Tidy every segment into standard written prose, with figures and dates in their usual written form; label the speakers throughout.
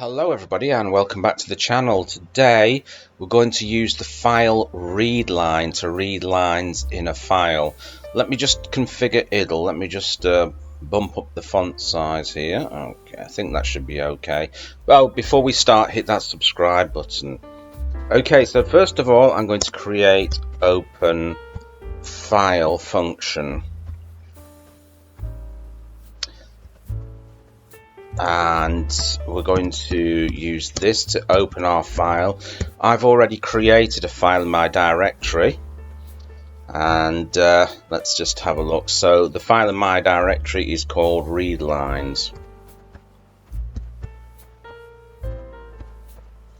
Speaker 1: Hello everybody and welcome back to the channel. Today we're going to use the file Readline to read lines in a file. Let me just configure idle. Let me just bump up the font size here. Okay, I think that should be okay. Well, before we start, hit that subscribe button. Okay, so first of all I'm going to create open file function. And we're going to use this to open our file. I've already created a file in my directory, and let's just have a look. So the file in my directory is called Readlines.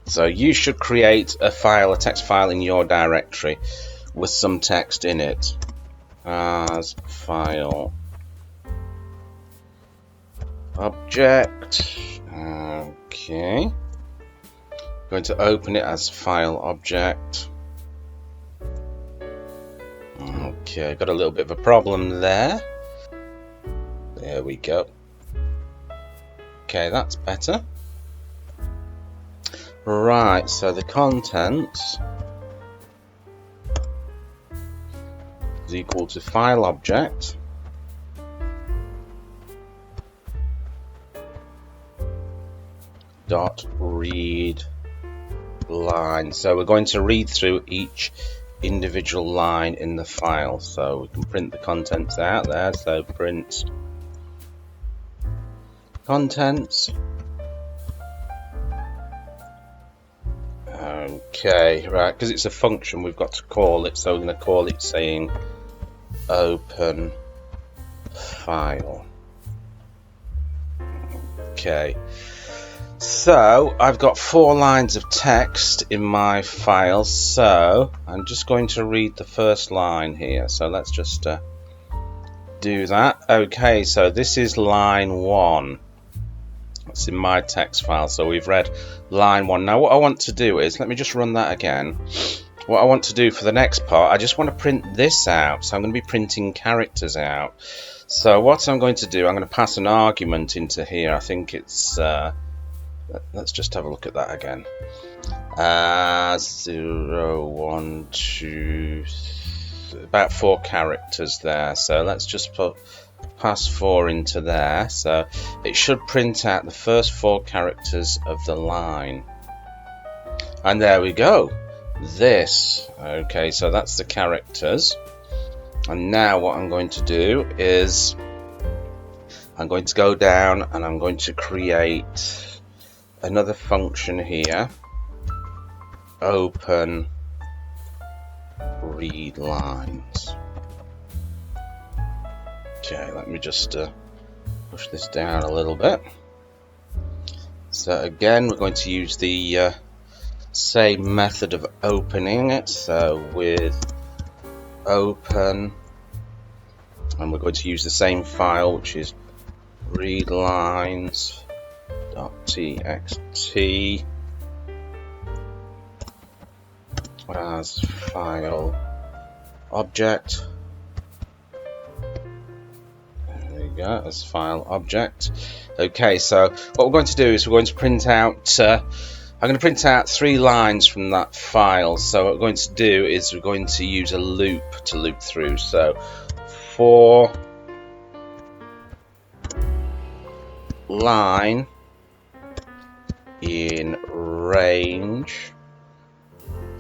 Speaker 1: So you should create a file, a text file in your directory with some text in it as file object. Okay, going to open it as file object. Okay, got a little bit of a problem there. There we go. Okay, that's better. Right, so the contents is equal to file object dot read line. So we're going to read through each individual line in the file, so we can print the contents out there. So print contents. Okay, right, because it's a function we've got to call it, so we're going to call it saying open file. Okay, so I've got 4 lines of text in my file, so I'm just going to read the first line here. So let's just do that. Okay, so this is line 1. It's in my text file, so we've read line 1. Now what I want to do is, let me just run that again. What I want to do for the next part, I just want to print this out. So I'm going to be printing characters out. So what I'm going to do, I'm going to pass an argument into here. I think it's let's just have a look at that again. 0, 1, 2, about 4 characters there. So let's just pass 4 into there. So it should print out the first 4 characters of the line. And there we go. This. Okay, so that's the characters. And now what I'm going to do is I'm going to go down and I'm going to create another function here, open read lines. Okay, let me just push this down a little bit. So again, we're going to use the same method of opening it. So with open, and we're going to use the same file, which is readlines.txt as file object. There we go, as file object. Okay, so what we're going to do is we're going to print out I'm going to print out 3 lines from that file. So what we're going to do is we're going to use a loop to loop through. So for line in range,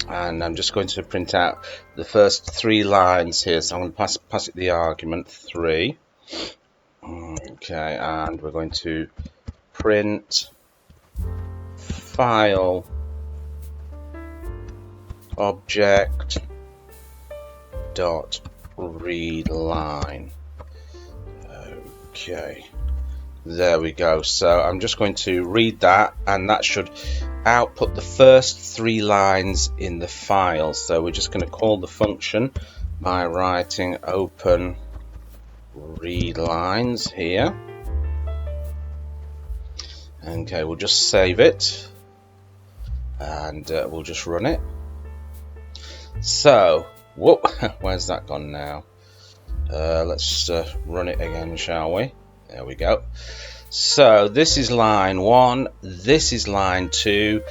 Speaker 1: and I'm just going to print out the first 3 lines here. So I'm going to pass it the argument 3. Okay, and we're going to print file object dot read line. Okay, there we go. So I'm just going to read that, and that should output the first 3 lines in the file. So we're just going to call the function by writing open read lines here. Okay, we'll just save it and we'll just run it. So, whoop, where's that gone now? Let's run it again, shall we? There we go. So this is line 1, this is line 2,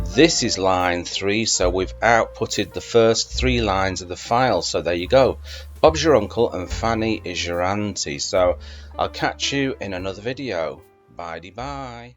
Speaker 1: this is line 3, so we've outputted the first 3 lines of the file. So there you go. Bob's your uncle and Fanny is your auntie. So I'll catch you in another video. Bye-bye.